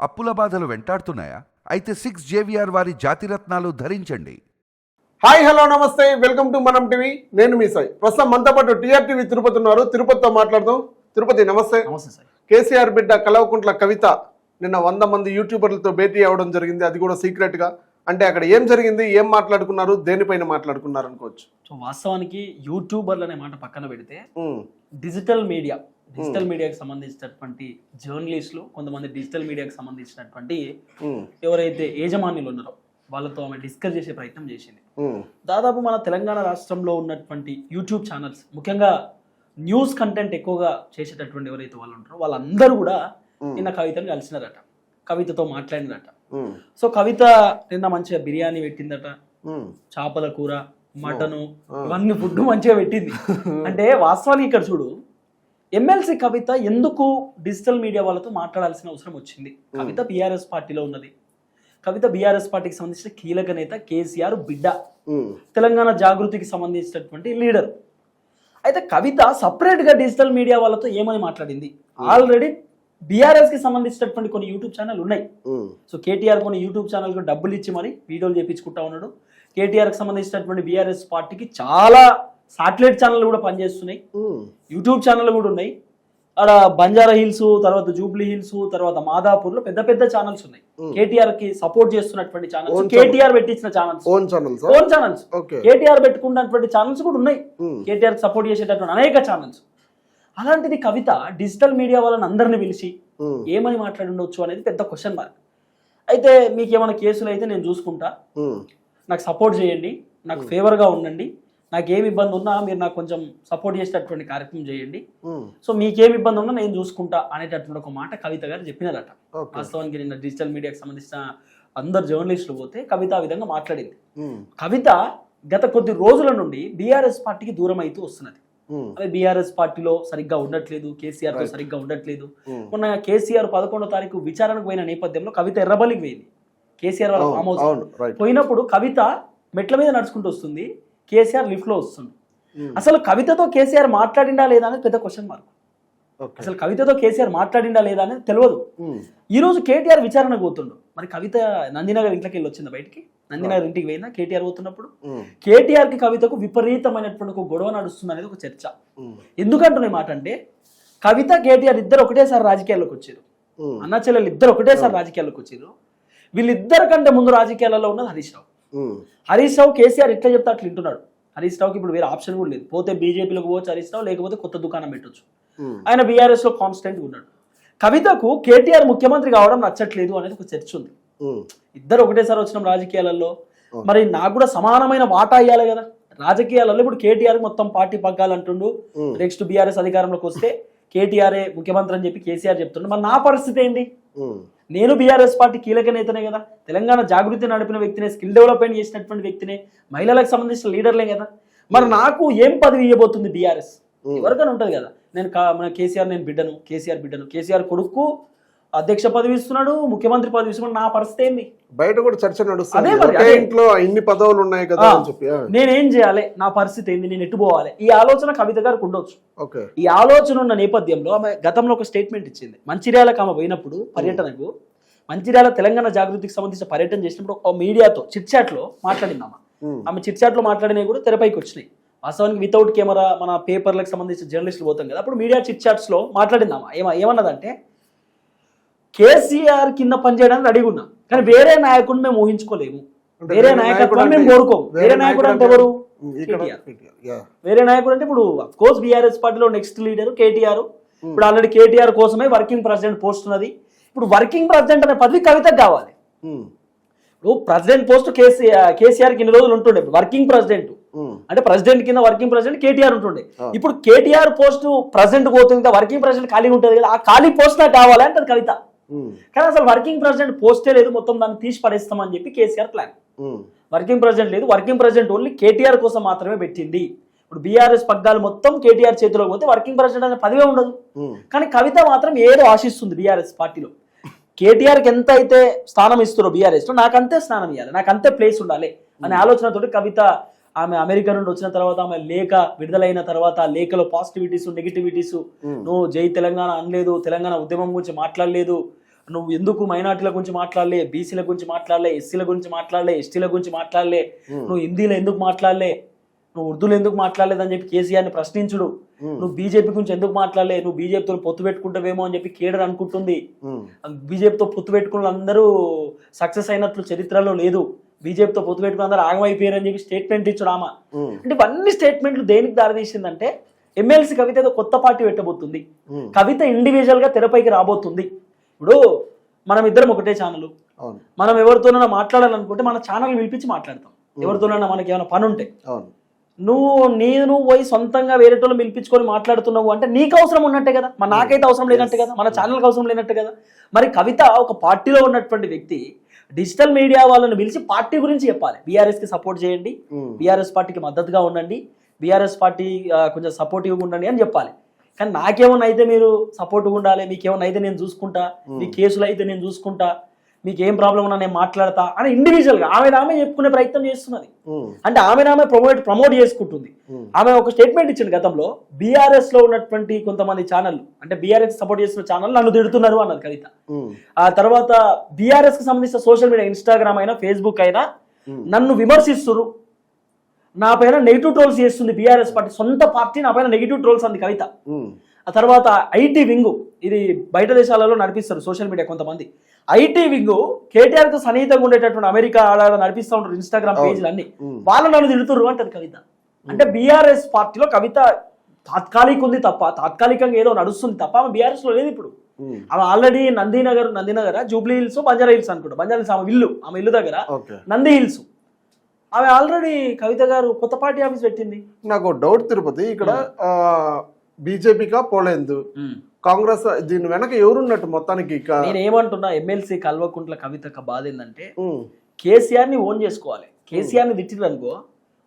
అప్పుల బాధలు వెంటాడుతున్నాయా? అయితే 6 జేవిఆర్ వారి జాతిరత్నాలు ధరించండి. హాయ్ హలో నమస్తే, వెల్కమ్ టు మనం టీవీ. నేను మీ సాయి. ప్రస్తుతం మనతో పాటు టీఆర్టీవీ తిరుపతి ఉన్నారు. తిరుపతితో మాట్లాడదాం. తిరుపతి నమస్తే. నమస్తే సార్. కేసీఆర్ బిడ్డ కల్వకుంట్ల కవిత నిన్న 100 మంది యూట్యూబర్లతో భేటీ అవ్వడం జరిగింది. అది కూడా సీక్రెట్ గా. అంటే అక్కడ ఏం జరిగింది, ఏం మాట్లాడుకున్నారు, దేనిపైన మాట్లాడుకున్నారు అనుకోవచ్చు. సో వాస్తవానికి యూట్యూబర్లు అనే మాట పక్కన పెడితే డిజిటల్ మీడియాకి సంబంధించినటువంటి జర్నలిస్టులు, కొంతమంది డిజిటల్ మీడియాకి సంబంధించినటువంటి ఎవరైతే యజమానులు ఉన్నారో వాళ్ళతో ఆమె డిస్కస్ చేసే ప్రయత్నం చేసింది. దాదాపు మన తెలంగాణ రాష్ట్రంలో ఉన్నటువంటి యూట్యూబ్ ఛానల్స్, ముఖ్యంగా న్యూస్ కంటెంట్ ఎక్కువగా చేసేటటువంటి ఎవరైతే వాళ్ళు ఉంటారో వాళ్ళందరూ కూడా నిన్న కవితను కలిసినారట, కవితతో మాట్లాడినారట. సో కవిత నిన్న మంచిగా బిర్యానీ పెట్టిందట, చేపల కూర, మటను, ఇవన్నీ ఫుడ్ మంచిగా పెట్టింది. అంటే వాస్తవానికి ఇక్కడ చూడు, ఎమ్మెల్సీ కవిత ఎందుకు డిజిటల్ మీడియా వాళ్ళతో మాట్లాడాల్సిన అవసరం వచ్చింది? కవిత బీఆర్ఎస్ పార్టీలో ఉన్నది. కవిత బీఆర్ఎస్ పార్టీకి సంబంధించిన కీలక నేత, కేసీఆర్ బిడ్డ, తెలంగాణ జాగృతికి సంబంధించినటువంటి లీడర్. అయితే కవిత సపరేట్ గా డిజిటల్ మీడియా వాళ్ళతో ఏమని మాట్లాడింది? ఆల్రెడీ బీఆర్ఎస్ కి సంబంధించినటువంటి కొన్ని యూట్యూబ్ ఛానల్ ఉన్నాయి. సో కేటీఆర్ కొన్ని యూట్యూబ్ ఛానల్ కు డబ్బులు ఇచ్చి మరి వీడియోలు చేపించుకుంటా ఉన్నాడు. కేటీఆర్ కి సంబంధించినటువంటి బీఆర్ఎస్ పార్టీకి చాలా సాటిలైట్ ఛానల్ కూడా పనిచేస్తున్నాయి, యూట్యూబ్ ఛానల్ కూడా ఉన్నాయి. అక్కడ బంజారా హిల్స్, తర్వాత జూబ్లీ హిల్స్, తర్వాత మాదాపూర్ లో పెద్ద పెద్ద ఛానల్స్ ఉన్నాయి. కేటీఆర్ కి సపోర్ట్ చేస్తున్నటువంటి ఛానల్స్, కేటీఆర్ పెట్టించిన ఛానల్స్, ఓన్ ఛానల్స్, కేటీఆర్ పెట్టుకున్నటువంటి ఛానల్స్ కూడా ఉన్నాయి. కేటీఆర్ కి సపోర్ట్ చేసేటటువంటి అనేక ఛానల్స్. అలాంటిది కవిత డిజిటల్ మీడియా వాళ్ళని అందరిని పిలిచి ఏమని మాట్లాడి ఉండొచ్చు అనేది పెద్ద క్వశ్చన్ మార్క్. అయితే మీకు ఏమైనా కేసులు అయితే నేను చూసుకుంటా, నాకు సపోర్ట్ చేయండి, నాకు ఫేవర్గా ఉండండి, నాకేమి ఇబ్బంది ఉన్నా మీరు నాకు కొంచెం సపోర్ట్ చేసేటటువంటి కార్యక్రమం చేయండి, సో మీకేమి ఇబ్బంది ఉన్నా నేను చూసుకుంటా అనేటటువంటి ఒక మాట కవిత గారు చెప్పినారట. వాస్తవానికి నిన్న డిజిటల్ మీడియాకి సంబంధించిన అందరు జర్నలిస్టులు పోతే కవిత ఆ విధంగా మాట్లాడింది. కవిత గత కొద్ది రోజుల నుండి బీఆర్ఎస్ పార్టీకి దూరం అవుతూ వస్తున్నది. అదే బీఆర్ఎస్ పార్టీలో సరిగ్గా ఉండట్లేదు, కేసీఆర్ తో సరిగ్గా ఉండట్లేదు. మొన్న కేసీఆర్ 11వ తారీఖు విచారణకు పోయిన నేపథ్యంలో కవిత ఎర్రబలికి పోయింది. కేసీఆర్ వాళ్ళ ఫామ్ హౌస్ పోయినప్పుడు కవిత మెట్ల మీద నడుచుకుంటూ వస్తుంది, కేసీఆర్ లిఫ్ట్ లో వస్తుంది. అసలు కవితతో కేసీఆర్ మాట్లాడిండా లేదా అనేది పెద్ద క్వశ్చన్ మార్క్. అసలు కవితతో కేసీఆర్ మాట్లాడిండా లేదా అనేది తెలియదు. ఈ రోజు కేటీఆర్ విచారణకు పోతుండు. మరి కవిత నందినగర్ ఇంట్లోకి వెళ్ళి వచ్చింది బయటికి, నందినగర్ ఇంటికి పోయినా కేటీఆర్ పోతున్నప్పుడు కేటీఆర్ కి కవితకు విపరీతమైనటువంటి ఒక గొడవ నడుస్తుంది అనేది ఒక చర్చ. ఎందుకంటున్నాయి మాట అంటే, కవిత కేటీఆర్ ఇద్దరు ఒకటేసారి రాజకీయాల్లోకి వచ్చారు, అన్న చెల్లెలు ఇద్దరు ఒకటేసారి రాజకీయాల్లోకి వచ్చారు. వీళ్ళిద్దరి కంటే ముందు రాజకీయాలలో ఉన్నది హరీష్ రావు. హరీష్ రావు కేసీఆర్ ఎట్లా చెప్తే అట్లా వింటున్నాడు. హరీష్ రావుకి ఇప్పుడు వేరే ఆప్షన్ కూడా లేదు. పోతే బీజేపీలోకి పోవచ్చు హరీష్ రావు, లేకపోతే కొత్త దుకాణం పెట్టొచ్చు. ఆయన బీఆర్ఎస్ లో కాన్స్టెంట్ ఉన్నాడు. కవితకు కేటీఆర్ ముఖ్యమంత్రి కావడం నచ్చట్లేదు అనేది ఒక చర్చ ఉంది. ఇద్దరు ఒకటేసారి వచ్చిన రాజకీయాలలో మరి నాకు కూడా సమానమైన వాటా ఇవ్వాలి కదా రాజకీయాలలో. ఇప్పుడు కేటీఆర్ మొత్తం పార్టీ పగ్గాలంటుండు, నెక్స్ట్ బీఆర్ఎస్ అధికారంలోకి వస్తే కేటీఆర్ఏ ముఖ్యమంత్రి అని చెప్పి కేసీఆర్ చెప్తుండు. మరి నా పరిస్థితి ఏంటి? నేను బీఆర్ఎస్ పార్టీ కీలక నేతనే కదా, తెలంగాణ జాగృతి నడిపిన వ్యక్తినే, స్కిల్ డెవలప్మెంట్ చేసినటువంటి వ్యక్తినే, మహిళలకు సంబంధించిన లీడర్లే కదా. మరి నాకు ఏం పదవి ఇవ్వబోతుంది బీఆర్ఎస్? ఎవరికైనా ఉంటుంది కదా. నేను మన కేసీఆర్, నేను బిడ్డను, కేసీఆర్ కొడుకు అధ్యక్ష పదవి ఇస్తున్నాడు, ముఖ్యమంత్రి పదవి ఇస్తున్నాడు, నా పరిస్థితి ఏంది? బయట కూడా చర్చ నడుస్తుంది, ఇంట్లో ఇన్ని పదవులు ఉన్నాయి కదా అని చెప్పి. నేనేం చేయాలి, నా పరిస్థితి ఏంది, నేను ఎటు పోవాలి? ఈ ఆలోచన కవిత గారికి ఉండొచ్చు. ఈ ఆలోచన ఉన్న నేపథ్యంలో ఆమె గతంలో ఒక స్టేట్మెంట్ ఇచ్చింది. మంచిర్యాలకు ఆమె పోయినప్పుడు పర్యటనకు, మంచిర్యాల తెలంగాణ జాగృతికి సంబంధించిన పర్యటన చేసినప్పుడు ఒక మీడియాతో చిట్ చాట్ లో మాట్లాడింది ఆమె చిట్ చాట్ లో మాట్లాడినవి కూడా తెరపైకి వచ్చినాయి. వాస్తవానికి వితౌట్ కెమెరా మన పేపర్లకు సంబంధించిన జర్నలిస్టులు పోతాం కదా, అప్పుడు మీడియా చిట్ చాట్స్ లో మాట్లాడిందామా ఏమన్నదంటే, కేసీఆర్ కింద పనిచేయడానికి రెడీగా ఉన్నాం, కానీ వేరే నాయకుడిని మేము ఊహించుకోలేము, వేరే నాయకత్వాన్ని మేము కోరుకోము. వేరే నాయకుడు అంటే ఎవరు? వేరే నాయకుడు అంటే ఇప్పుడు అఫ్ కోర్స్ బీఆర్ఎస్ పార్టీలో నెక్స్ట్ లీడర్ కేటీఆర్. ఇప్పుడు ఆల్రెడీ కేటీఆర్ కోసమే వర్కింగ్ ప్రెసిడెంట్ పోస్ట్ ఉన్నది. ఇప్పుడు వర్కింగ్ ప్రెసిడెంట్ అనే పదవి కవితకు కావాలి. ఇప్పుడు ప్రెసిడెంట్ పోస్ట్ కేసీఆర్ కి ఇన్ని రోజులు ఉంటుండే, వర్కింగ్ ప్రెసిడెంట్ అంటే ప్రెసిడెంట్ కింద వర్కింగ్ ప్రెసిడెంట్ కేటీఆర్ ఉంటుండే. ఇప్పుడు కేటీఆర్ పోస్ట్ ప్రెసిడెంట్ పోతుంది, వర్కింగ్ ప్రెసిడెంట్ ఖాళీ ఉంటుంది కదా, ఆ ఖాళీ పోస్ట్ నాకు కావాలి అంటది కవిత. కానీ అసలు వర్కింగ్ ప్రెసిడెంట్ పోస్టే లేదు, మొత్తం దాన్ని తీసి పడేస్తామని చెప్పి కేసీఆర్ ప్లాన్. వర్కింగ్ ప్రెసిడెంట్ లేదు, వర్కింగ్ ప్రెసిడెంట్ ఓన్లీ కేటీఆర్ కోసం మాత్రమే పెట్టింది. ఇప్పుడు బీఆర్ఎస్ పగ్గాలు మొత్తం కేటీఆర్ చేతిలో పోతే వర్కింగ్ ప్రెసిడెంట్ అనే పదవే ఉండదు. కానీ కవిత మాత్రం ఏదో ఆశిస్తుంది బీఆర్ఎస్ పార్టీలో. కేటీఆర్కి ఎంత అయితే స్థానం ఇస్తారో బీఆర్ఎస్ లో, నాకంతే స్థానం ఇవ్వాలి, నాకంతే ప్లేస్ ఉండాలి అనే ఆలోచనతోటి కవిత ఆమె అమెరికా నుండి వచ్చిన తర్వాత, ఆమె లేఖ విడుదలైన తర్వాత లేఖలో పాజిటివిటీస్ నెగిటివిటీస్, నువ్వు జై తెలంగాణ అనలేదు, తెలంగాణ ఉద్యమం గురించి మాట్లాడలేదు, నువ్వు ఎందుకు మైనార్టీల గురించి మాట్లాడలే, బీసీల గురించి మాట్లాడలే, ఎస్సీల గురించి మాట్లాడలే, ఎస్టీల గురించి మాట్లాడలే, నువ్వు హిందీలో ఎందుకు మాట్లాడలే, నువ్వు ఉర్దూలో ఎందుకు మాట్లాడలేదని చెప్పి కేసీఆర్ని ప్రశ్నించుడు, నువ్వు బీజేపీ గురించి ఎందుకు మాట్లాడలే, నువ్వు బీజేపీతో పొత్తు పెట్టుకుంటావేమో అని చెప్పి కేడర్ అనుకుంటుంది. బీజేపీతో పొత్తు పెట్టుకున్న అందరూ సక్సెస్ అయినట్లు చరిత్రలో లేదు, బీజేపీతో పొత్తు పెట్టుకుని అందరూ ఆగమైపోయారని చెప్పి స్టేట్మెంట్ ఇచ్చుడు ఆమె. అంటే ఇవన్నీ స్టేట్మెంట్లు దేనికి దారితీసిందంటే ఎమ్మెల్సీ కవిత ఏదో కొత్త పార్టీ పెట్టబోతుంది, కవిత ఇండివిజువల్ గా తెరపైకి రాబోతుంది. ఇప్పుడు మనం ఇద్దరం ఒకటే ఛానల్, మనం ఎవరితోనైనా మాట్లాడాలనుకుంటే మన ఛానల్ పిలిపించి మాట్లాడతాం, ఎవరితోనైనా మనకి ఏమైనా పని ఉంటే. నువ్వు పోయి సొంతంగా వేరేటోళ్ళు పిలిపించుకొని మాట్లాడుతున్నావు అంటే నీకు అవసరం ఉన్నట్టే కదా, మరి నాకైతే అవసరం లేనట్టే కదా, మన ఛానల్కి అవసరం లేనట్టే కదా. మరి కవిత ఒక పార్టీలో ఉన్నటువంటి వ్యక్తి డిజిటల్ మీడియా వాళ్ళని పిలిచి పార్టీ గురించి చెప్పాలి, బీఆర్ఎస్ కి సపోర్ట్ చేయండి, బీఆర్ఎస్ పార్టీకి మద్దతుగా ఉండండి, బీఆర్ఎస్ పార్టీ కొంచెం సపోర్టివ్గా ఉండండి అని చెప్పాలి. కానీ నాకేమన్నా అయితే మీరు సపోర్ట్గా ఉండాలి, మీకేమన్నా అయితే నేను చూసుకుంటా, మీ కేసులు అయితే నేను చూసుకుంటా, మీకు ఏం ప్రాబ్లం ఉన్నా నేను మాట్లాడతా అని ఇండివిజువల్గా ఆమె చెప్పుకునే ప్రయత్నం చేస్తున్నది. అంటే ఆమె ప్రమోట్ చేసుకుంటుంది. ఆమె ఒక స్టేట్మెంట్ ఇచ్చింది గతంలో, బీఆర్ఎస్ లో ఉన్నటువంటి కొంతమంది ఛానల్, అంటే బీఆర్ఎస్ సపోర్ట్ చేస్తున్న ఛానల్ నన్ను తిడుతున్నారు అన్నది కవిత. ఆ తర్వాత బీఆర్ఎస్ కి సంబంధించిన సోషల్ మీడియా, ఇన్స్టాగ్రామ్ అయినా ఫేస్బుక్ అయినా నన్ను విమర్శిస్తున్నారు, నా పైన నెగిటివ్ ట్రోల్స్ చేస్తుంది బీఆర్ఎస్ పార్టీ, సొంత పార్టీ నా పైన నెగిటివ్ ట్రోల్స్ అంది కవిత. ఆ తర్వాత ఐటీ వింగు, ఇది బయట దేశాలలో నడిపిస్తారు సోషల్ మీడియా కొంతమంది, ఐటీ వింగు కేటీఆర్ తో సన్నిహితంగా ఉండేటటువంటి అమెరికా ఆడ నడిపిస్తూ ఉంటారు ఇన్స్టాగ్రామ్ పేజీలు అన్ని, వాళ్ళు నన్ను తిడుతుర్రు అంటది కవిత. అంటే బీఆర్ఎస్ పార్టీలో కవిత తాత్కాలిక ఉంది తప్ప, తాత్కాలికంగా ఏదో నడుస్తుంది తప్ప ఆమె బీఆర్ఎస్ లో లేదు. ఇప్పుడు ఆమె already Nandinagar Jubilee hills Banjara hills అనుకుంటా, బంజారా హిల్స్ ఆమె ఇల్లు దగ్గర నంది హిల్స్, ఆమె ఆల్రెడీ కవిత గారు కొత్త పార్టీ ఆఫీస్ పెట్టింది. నాకు డౌట్ తిరుపతి, ఇక్కడ బీజేపీగా పోలేదు, కాంగ్రెస్ దీని వెనక ఎవరున్నట్టు మొత్తానికి? నేను ఏమంటున్నా, ఎమ్మెల్సీ కల్వకుంట్ల కవిత బాధ ఏంటంటే కేసీఆర్ ని ఓన్ చేసుకోవాలి. కేసీఆర్ ని తిట్టిరు అనుకో,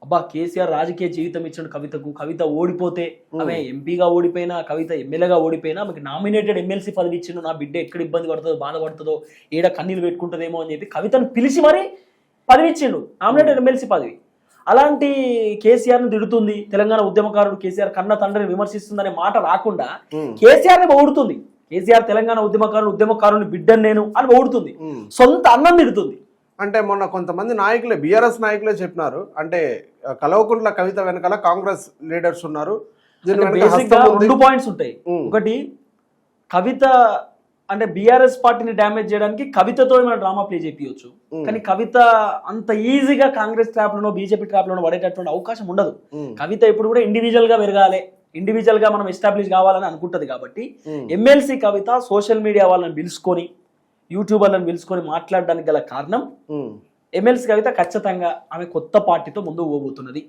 అబ్బా కేసీఆర్ రాజకీయ జీవితం ఇచ్చిన కవితకు, కవిత ఓడిపోతే, ఆమె ఎంపీగా ఓడిపోయినా, కవిత ఎమ్మెల్యేగా ఓడిపోయినా ఆమెకు నామినేటెడ్ ఎమ్మెల్సీ పదవి ఇచ్చిండు, నా బిడ్డ ఎక్కడ ఇబ్బంది పడుతుందో బాధపడుతుందో ఏడ కన్నీళ్ళు పెట్టుకుంటుందేమో అని చెప్పి కవితను పిలిచి మరీ పదవి ఇచ్చిండు, నామినేటెడ్ ఎమ్మెల్సీ పదవి. అలాంటి కేసీఆర్ ని తిడుతుంది, తెలంగాణ ఉద్యమకారుడు కేసీఆర్ కన్న తండ్రిని విమర్శిస్తుందనే మాట రాకుండా కేసీఆర్ ని పొగుడుతుంది. కేసీఆర్ తెలంగాణ ఉద్యమకారుని బిడ్డను నేను అని పొగుడుతుంది, సొంత అన్నం తిడుతుంది. అంటే మొన్న కొంతమంది నాయకులే, బీఆర్ఎస్ నాయకులే చెప్పినారు, అంటే కల్వకుంట్ల కవిత వెనకాల కాంగ్రెస్ లీడర్స్ ఉన్నారు. రెండు పాయింట్స్ ఉంటాయి. ఒకటి, కవిత అంటే బీఆర్ఎస్ పార్టీని డ్యామేజ్ చేయడానికి కవితతో ఏమైనా డ్రామా ప్లే చేయించవచ్చు, కానీ కవిత అంత ఈజీగా కాంగ్రెస్ ట్రాప్ లోనో బీజేపీ ట్రాప్ లోనో పడేటటువంటి అవకాశం ఉండదు. కవిత ఇప్పుడు కూడా ఇండివిజువల్ గా పెరగాలి, ఇండివిజువల్ గా మనం ఎస్టాబ్లిష్ కావాలని అనుకుంటది. కాబట్టి ఎమ్మెల్సీ కవిత సోషల్ మీడియా వాళ్ళని పిలుచుకొని, యూట్యూబర్లను పిలుచుకొని మాట్లాడడానికి గల కారణం, ఎమ్మెల్సీ కవిత ఖచ్చితంగా ఆమె కొత్త పార్టీతో ముందుకు పోబోతున్నది.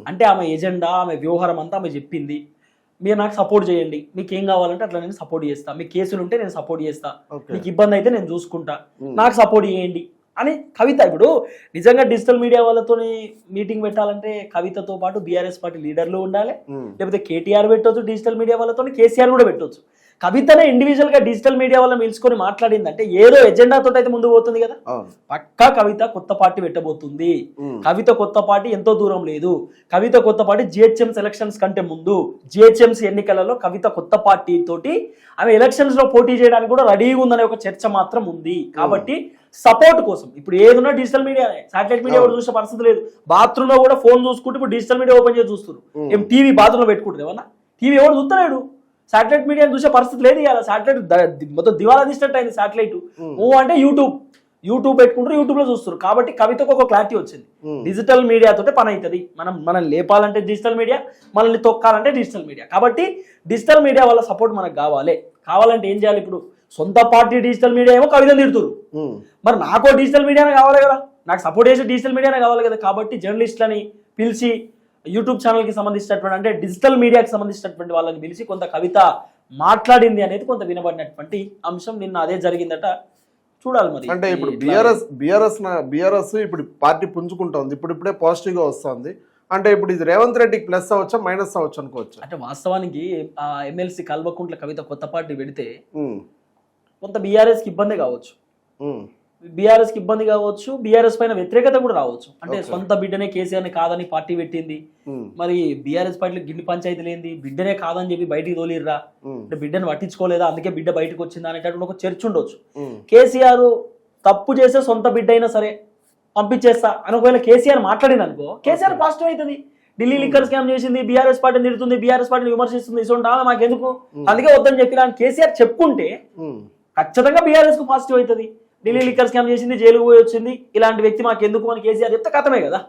అంటే ఆమె ఎజెండా, ఆమె వ్యవహారం అంతా ఆమె చెప్పింది, మీరు నాకు సపోర్ట్ చేయండి, మీకు ఏం కావాలంటే అట్లా నేను సపోర్ట్ చేస్తా, మీకు కేసులు ఉంటే నేను సపోర్ట్ చేస్తా, మీకు ఇబ్బంది అయితే నేను చూసుకుంటా, నాకు సపోర్ట్ చేయండి అని కవిత. ఇప్పుడు నిజంగా డిజిటల్ మీడియా వాళ్ళతో మీటింగ్ పెట్టాలంటే కవితతో పాటు బీఆర్ఎస్ పార్టీ లీడర్లు ఉండాలి, లేకపోతే కేటీఆర్ పెట్టవచ్చు, డిజిటల్ మీడియా వాళ్ళతో కేసీఆర్ కూడా పెట్టవచ్చు. కవితనే ఇండివిజువల్ గా డిజిటల్ మీడియా వాళ్ళని పిలుచుకొని మాట్లాడిందంటే ఏదో ఎజెండాతో అయితే ముందు పోతుంది కదా. పక్కా కవిత కొత్త పార్టీ పెట్టబోతుంది. కవిత కొత్త పార్టీ ఎంతో దూరం లేదు. కవిత కొత్త పార్టీ జిహెచ్ఎంసీ ఎలక్షన్స్ కంటే ముందు, జిహెచ్ఎంసీ ఎన్నికలలో కవిత కొత్త పార్టీ తోటి ఆమె ఎలక్షన్స్ లో పోటీ చేయడానికి కూడా రెడీగా ఉందనే ఒక చర్చ మాత్రం ఉంది. కాబట్టి సపోర్ట్ కోసం ఇప్పుడు ఏదున్నా డిజిటల్ మీడియా, సాటిలైట్ మీడియా కూడా చూసే పరిస్థితి లేదు. బాత్రూమ్ లో కూడా ఫోన్ చూసుకుంటే ఇప్పుడు డిజిటల్ మీడియా ఓపెన్ చేసి చూస్తున్నారు. ఏం టీవీ బాత్రూమ్ లో పెట్టుకుంటారు, ఏమన్నా టీవీ ఎవరు చూస్తలేడు, సాటిలైట్ మీడియా చూసే పరిస్థితి లేదు. ఇలా సాటిలైట్ మొత్తం దివాలా తీసినట్టు అయింది సాటిలైట్. అంటే యూట్యూబ్ పెట్టుకుంటారు, యూట్యూబ్ లో చూస్తారు. కాబట్టి కవితకు ఒక క్లారిటీ వచ్చింది, డిజిటల్ మీడియా తోటే పని అవుతుంది. మనం లేపాలంటే డిజిటల్ మీడియా, మనల్ని తొక్కాలంటే డిజిటల్ మీడియా. కాబట్టి డిజిటల్ మీడియా వాళ్ళ సపోర్ట్ మనకు కావాలంటే ఏం చేయాలి? ఇప్పుడు సొంత పార్టీ డిజిటల్ మీడియా ఏమో కవితను తిడుతురు, మరి నాకో డిజిటల్ మీడియానే కావాలి కదా, నాకు సపోర్ట్ చేసే డిజిటల్ మీడియానే కావాలి కదా. కాబట్టి జర్నలిస్టులని పిలిచి, యూట్యూబ్ ఛానల్కి సంబంధించినటువంటి, అంటే డిజిటల్ మీడియాకి సంబంధించినటువంటి వాళ్ళని పిలిచి కొంత కవిత మాట్లాడింది అనేది కొంత వినబడినటువంటి అంశం. నిన్న అదే జరిగిందట, చూడాలి మరి. అంటే ఇప్పుడు బీఆర్ఎస్ ఇప్పుడు పార్టీ పుంజుకుంటోంది, ఇప్పుడే పాజిటివ్ గా వస్తుంది. అంటే ఇప్పుడు ఇది రేవంత్ రెడ్డికి ప్లస్ అవ్వచ్చా మైనస్ అవ్వచ్చు అనుకోవచ్చు? అంటే వాస్తవానికి ఆ ఎమ్మెల్సీ కల్వకుంట్ల కవిత కొత్త పార్టీ పెడితే కొంత బీఆర్ఎస్ కి ఇబ్బందే కావచ్చు. బీఆర్ఎస్ కి ఇబ్బంది కావచ్చు, బీఆర్ఎస్ పైన వ్యతిరేకత కూడా రావచ్చు. అంటే సొంత బిడ్డనే కేసీఆర్ ని కాదని పార్టీ పెట్టింది, మరి బీఆర్ఎస్ పార్టీలో గిన్ని పంచాయతీ లేని బిడ్డనే కాదని చెప్పి బయటికి తోలిర్రా, అంటే బిడ్డను పట్టించుకోలేదా అందుకే బిడ్డ బయటకు వచ్చిందా అనేటటువంటి ఒక చర్చ ఉండొచ్చు. కేసీఆర్ తప్పు చేసే సొంత బిడ్డ అయినా సరే పంపించేస్తా అని ఒకవేళ కేసీఆర్ మాట్లాడింది అనుకో, కేసీఆర్ పాజిటివ్ అవుతుంది. ఢిల్లీ లిక్కర్ స్కామ్ చేసింది, బీఆర్ఎస్ పార్టీని తిడుతుంది, బీఆర్ఎస్ పార్టీని విమర్శిస్తుంది, ఇసుంటా మాకెందుకు అందుకే వద్దని చెప్పిన కేసీఆర్ చెప్పుకుంటే ఖచ్చితంగా బీఆర్ఎస్ కు పాజిటివ్ అవుతుంది. ఢిల్లీ లిక్కర్ స్కామ్ చేసింది, జైలుకు పోయి వచ్చింది, ఇలాంటి వ్యక్తి మాకెందుకు అని కేసీఆర్ చెప్తే కథమే కదా,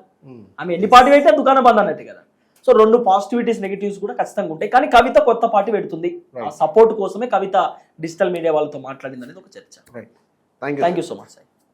ఆమె ఎన్ని పార్టీ అయితే దుకాణం బంద్ అన్నట్టు కదా. సో రెండు పాజిటివిటీస్ నెగిటివ్స్ కూడా ఖచ్చితంగా ఉంటాయి. కానీ కవిత కొత్త పార్టీ పెడుతుంది, ఆ సపోర్ట్ కోసమే కవిత డిజిటల్ మీడియా వాళ్ళతో మాట్లాడింది అనేది ఒక చర్చ. Thank thank you so much sir.